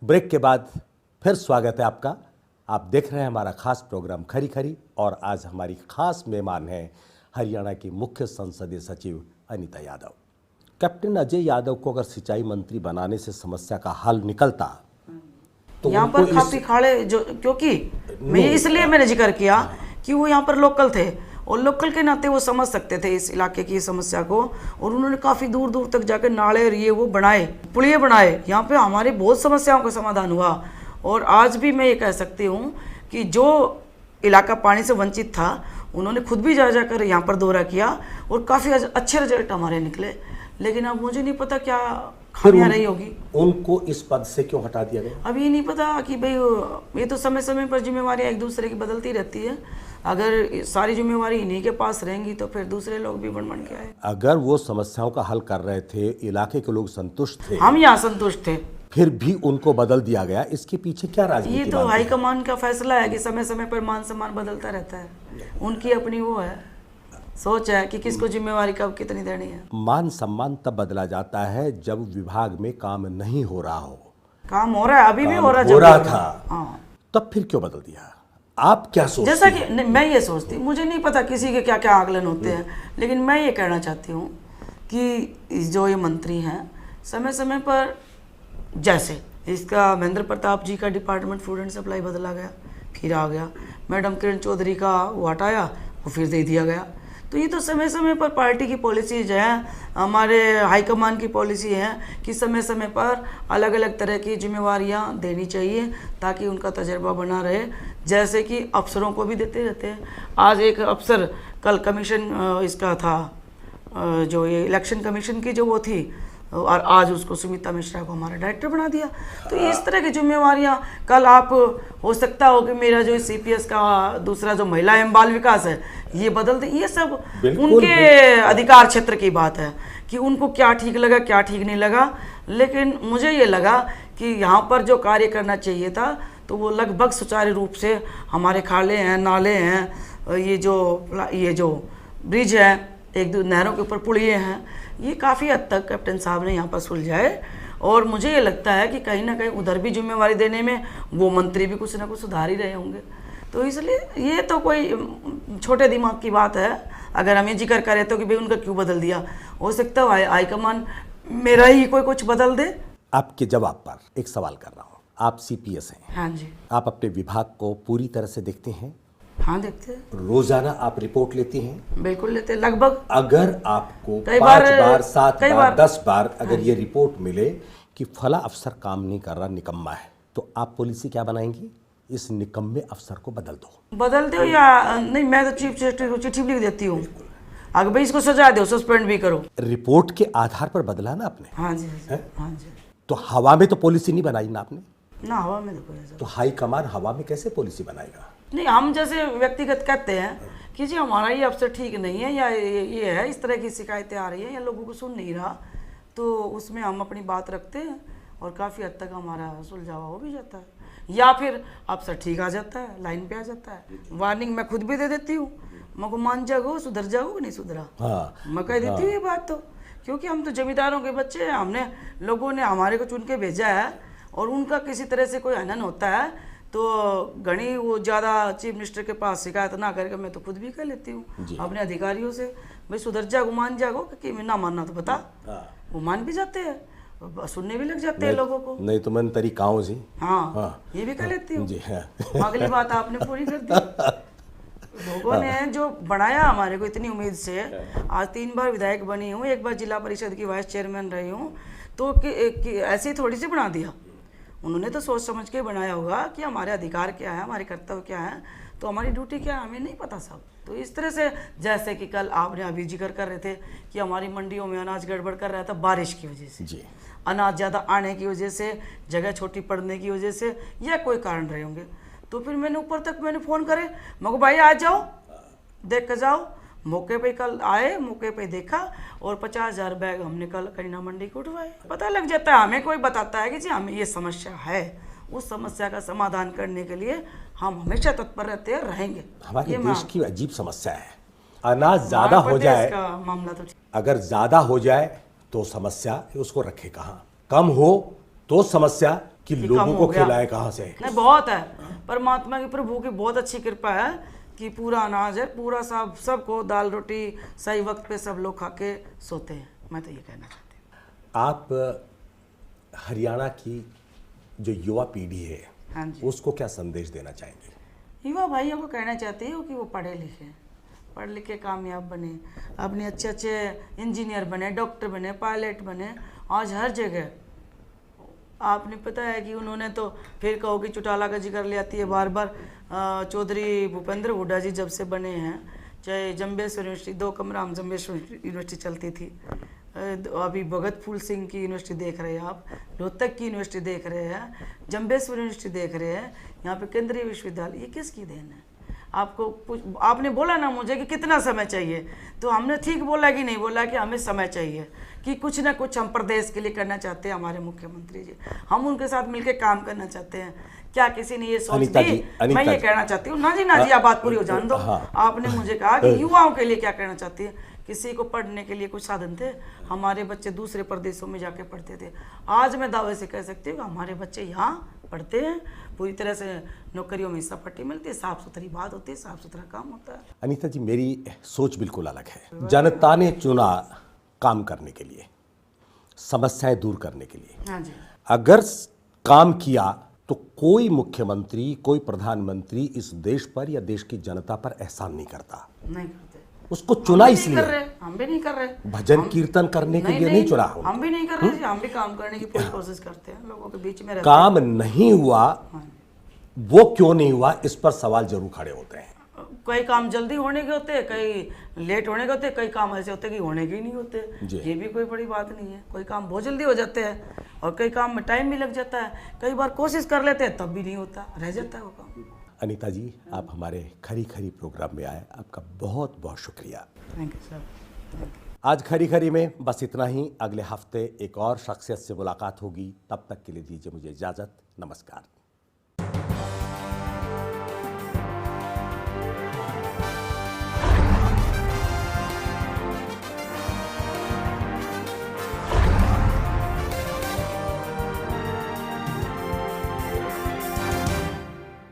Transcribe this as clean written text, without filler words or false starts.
Break के बाद फिर स्वागत है आपका। आप देख रहे हैं हमारा खास प्रोग्राम खरी खरी और आज हमारी खास मेहमान हैं हरियाणा की मुख्य संसदीय सचिव अनीता यादव। कैप्टन अजय यादव को अगर सिंचाई मंत्री बनाने से समस्या का हल निकलता तो यहाँ पर खाती खाड़े जो, क्योंकि मैं इसलिए मैंने जिक्र किया कि वो यहाँ पर लोकल थे और लोकल के नाते वो समझ सकते थे इस इलाके की समस्या को, और उन्होंने काफ़ी दूर दूर तक जाकर नाले और ये वो बनाए, पुलिये बनाए। यहाँ पे हमारे बहुत समस्याओं का समाधान हुआ। और आज भी मैं ये कह सकती हूँ कि जो इलाका पानी से वंचित था उन्होंने खुद भी जा जाकर यहाँ पर दौरा किया और काफ़ी अच्छे रिजल्ट हमारे निकले। लेकिन अब मुझे नहीं पता क्या खामियां रही होगी। उनको इस पद से क्यों हटा दिया गया? अब ये नहीं पता कि भाई ये तो समय समय पर जिम्मेवारियाँ एक दूसरे की बदलती रहती है। अगर सारी जिम्मेवारी इन्हीं के पास रहेंगी तो फिर दूसरे लोग भी बन के आए। अगर वो समस्याओं का हल कर रहे थे, इलाके के लोग संतुष्ट थे, हम यहाँ संतुष्ट थे, फिर भी उनको बदल दिया गया, इसके पीछे क्या राजनीति? ये तो हाईकमान का फैसला है कि समय समय पर मान सम्मान बदलता रहता है। उनकी अपनी वो है, सोच है कि किसको जिम्मेवारी कब कितनी देनी है। मान सम्मान तब बदला जाता है जब विभाग में काम नहीं हो रहा हो। काम हो रहा है, अभी भी हो रहा था। हाँ। तब फिर क्यों बदल दिया? आप क्या सोचते हैं? जैसा कि मैं ये सोचती हूँ, मुझे नहीं पता किसी के क्या क्या आकलन होते हैं, लेकिन मैं ये कहना चाहती हूँ कि जो ये मंत्री हैं समय समय पर, जैसे इसका महेंद्र प्रताप जी का डिपार्टमेंट फूड एंड सप्लाई बदला गया, फिर आ गया। मैडम किरण चौधरी का वो हटाया, वो फिर दे दिया गया। तो ये तो समय समय पर पार्टी की पॉलिसीज हैं, हमारे हाईकमान की पॉलिसी है कि समय समय पर अलग अलग तरह की जिम्मेवारियां देनी चाहिए ताकि उनका तजर्बा बना रहे। जैसे कि अफसरों को भी देते रहते हैं। आज एक अफसर, कल कमीशन इसका था, जो ये इलेक्शन कमीशन की जो वो थी, और आज उसको सुमिता मिश्रा को हमारा डायरेक्टर बना दिया। तो इस तरह की जिम्मेवारियां, कल आप हो सकता हो कि मेरा जो CPS का दूसरा जो महिला एवं बाल विकास है ये बदल दे। ये सब उनके अधिकार क्षेत्र की बात है कि उनको क्या ठीक लगा क्या ठीक नहीं लगा। लेकिन मुझे ये लगा कि यहाँ पर जो कार्य करना चाहिए था तो वो लगभग सुचारू रूप से, हमारे खाले हैं, नाले हैं, ये जो ब्रिज है, एक दो नहरों के ऊपर पुलिये हैं, ये काफ़ी हद तक कैप्टन साहब ने यहाँ पर सुलझाए। और मुझे ये लगता है कि कहीं ना कहीं उधर भी जिम्मेवारी देने में वो मंत्री भी कुछ ना कुछ सुधार ही रहे होंगे। तो इसलिए ये तो कोई छोटे दिमाग की बात है अगर हम ये जिक्र करें तो कि भाई उनका क्यों बदल दिया। हो सकता है हाईकमान मेरा ही कोई कुछ बदल दे। आपके जवाब पर एक सवाल कर रहा हूँ। आप CPS हैं। हाँ जी। आप अपने विभाग को पूरी तरह से देखते हैं? हाँ, देखते हैं। रोजाना आप रिपोर्ट लेती हैं? बिल्कुल लेते हैं, लगभग। अगर आपको 5 बार 7 बार 10 बार अगर ये रिपोर्ट मिले कि फला अफसर काम नहीं कर रहा, निकम्मा है, तो आप पॉलिसी क्या बनाएंगी? इस निकम्मे अफसर को बदल दो या नहीं? मैं तो चीफ सेक्रेटरी को चिट्ठी लिख देती हूँ, अगर भाई इसको सजा दो, सस्पेंड भी करो। रिपोर्ट के आधार पर बदला ना आपने? हाँ जी, हाँ जी। तो हवा में तो पॉलिसी नहीं बनाई ना आपने? ना, हवा में देखो। तो हाई कमान हवा में कैसे पॉलिसी बनाएगा? नहीं, हम जैसे व्यक्तिगत कहते हैं कि जी हमारा ये अफसर ठीक नहीं है या ये है, इस तरह की शिकायतें आ रही हैं या लोगों को सुन नहीं रहा, तो उसमें हम अपनी बात रखते हैं और काफ़ी हद तक हमारा सुलझावा हो भी जाता है। या फिर अफसर ठीक आ जाता है, लाइन पे आ जाता है। वार्निंग मैं खुद भी दे देती हूँ, मको मान जाओ, सुधर जाओ, नहीं सुधरा। हाँ, मैं कह देती हूँ ये बात तो, क्योंकि हम तो जमींदारों के बच्चे हैं। हमने, लोगों ने हमारे को चुन के भेजा है और उनका किसी तरह से कोई हनन होता है तो घनी वो ज़्यादा चीफ मिनिस्टर के पास शिकायत ना करके मैं तो खुद भी कह लेती हूँ अपने अधिकारियों से, भाई सुधर जाओ, मान जाओ, कि ना मानना तो बता। वो मान भी जाते हैं, सुनने भी लग जाते हैं लोगों को। नहीं तो मैं तरीकाओं से हाँ, ये भी कह लेती हूँ। जी हाँ। अगली बात आपने पूरी कर दी। लोगों ने जो बनाया हमारे को इतनी उम्मीद से, आज 3 बार विधायक बनी हूँ, 1 बार जिला परिषद की वाइस चेयरमैन रही हूँ, तो ऐसे ही थोड़ी सी बना दिया। उन्होंने तो सोच समझ के बनाया होगा कि हमारे अधिकार क्या है, हमारे कर्तव्य क्या है, तो हमारी ड्यूटी क्या है, हमें नहीं पता सब। तो इस तरह से, जैसे कि कल आपने अभी जिक्र कर रहे थे कि हमारी मंडियों में अनाज गड़बड़ कर रहा था बारिश की वजह से, अनाज ज़्यादा आने की वजह से, जगह छोटी पड़ने की वजह से, या कोई कारण रहे होंगे। तो फिर मैंने ऊपर तक फ़ोन करे, मैं को भाई आ जाओ, देख कर जाओ। मौके पे कल आए, मौके पे देखा और 50,000 बैग हमने कल करीना मंडी को उठवाए। पता लग जाता है, हमें कोई बताता है कि जी हमें ये समस्या है, उस समस्या का समाधान करने के लिए हम हमेशा तत्पर रहते हैं, रहेंगे। हमारे देश की अजीब समस्या है, अनाज ज़्यादा हो जाए मामला तो, अगर ज़्यादा हो जाए तो समस्या उसको रखे कहाँ, कम हो तो समस्या कि कम लोगों हो को गया। खिलाए कहाँ से? नहीं, बहुत है। परमात्मा की, प्रभु की बहुत अच्छी कृपा है कि पूरा अनाज है, पूरा सबको दाल रोटी सही वक्त पे सब लोग खा के सोते हैं। मैं तो ये कहना चाहती हूँ। आप हरियाणा की जो युवा पीढ़ी है, हाँ जी। उसको क्या संदेश देना चाहेंगे? युवा भाइयों को कहना चाहती हूँ कि वो पढ़ लिख के कामयाब बने, अपने अच्छे अच्छे इंजीनियर बने, डॉक्टर बने, पायलट बने। आज हर जगह आपने पता है कि उन्होंने तो फिर कहो कि चौटाला का जिक्र ले आती है बार बार। चौधरी भूपेंद्र हुड्डा जी जब से बने हैं, चाहे जम्बेश्वर यूनिवर्सिटी, 2 कमरा हम जम्बेश्वर यूनिवर्सिटी चलती थी, अभी भगत फूल सिंह की यूनिवर्सिटी देख रहे हैं आप, रोहतक की यूनिवर्सिटी देख रहे हैं, जम्बेश्वर यूनिवर्सिटी देख रहे हैं, यहाँ पे केंद्रीय विश्वविद्यालय। ये किसकी देन है? आपने बोला ना मुझे कि कितना समय चाहिए, तो हमने ठीक बोला कि नहीं बोला कि हमें समय चाहिए, कि कुछ ना कुछ हम प्रदेश के लिए करना चाहते हैं। हमारे मुख्यमंत्री जी, हम उनके साथ मिलकर काम करना चाहते हैं। क्या किसी ने ये सोच अनीता दी? जी, मैं ये कहना चाहती हूँ ना जी, आप बात पूरी हो जान दो। हाँ। आपने मुझे कहा कि युवाओं के लिए क्या करना चाहती है। किसी को पढ़ने के लिए कुछ साधन थे? हमारे बच्चे दूसरे प्रदेशों में जाके पढ़ते थे। आज मैं दावे से कह सकती हूँ कि हमारे बच्चे यहाँ पढ़ते हैं, पूरी तरह से नौकरियों में सपाटी मिलती है, साफ सुथरी बात होती है, साफ सुथरा काम होता है। अनीता जी, मेरी सोच बिल्कुल अलग है। जनता ने चुना काम करने के लिए, समस्याएं दूर करने के लिए। हाँ जी। अगर काम किया तो कोई मुख्यमंत्री, कोई प्रधानमंत्री इस देश पर या देश की जनता पर एहसान नहीं करता। नहीं करते। उसको चुना इसलिए, हम भी नहीं कर रहे। भजन कीर्तन करने के लिए नहीं चुना। हम भी नहीं कर रहे जी, हम भी काम करने की पूरी कोशिश करते हैं, लोगों के बीच में रहते काम नहीं हुआ, वो क्यों नहीं हुआ, इस पर सवाल जरूर खड़े होते हैं। कई काम जल्दी होने के होते हैं, कई लेट होने के होते हैं, कई काम ऐसे होते हैं कि होने के ही नहीं होते। ये भी कोई बड़ी बात नहीं है। कोई काम बहुत जल्दी हो जाते हैं और कई काम में टाइम भी लग जाता है। कई बार कोशिश कर लेते हैं तब भी नहीं होता, रह जाता है वो काम। अनीता जी, आप हमारे खरी खरी प्रोग्राम में आए, आपका बहुत बहुत शुक्रिया। Thank you sir. आज खरी खरी में बस इतना ही। अगले हफ्ते एक और शख्सियत से मुलाकात होगी। तब तक के लिए दीजिए मुझे इजाज़त। नमस्कार।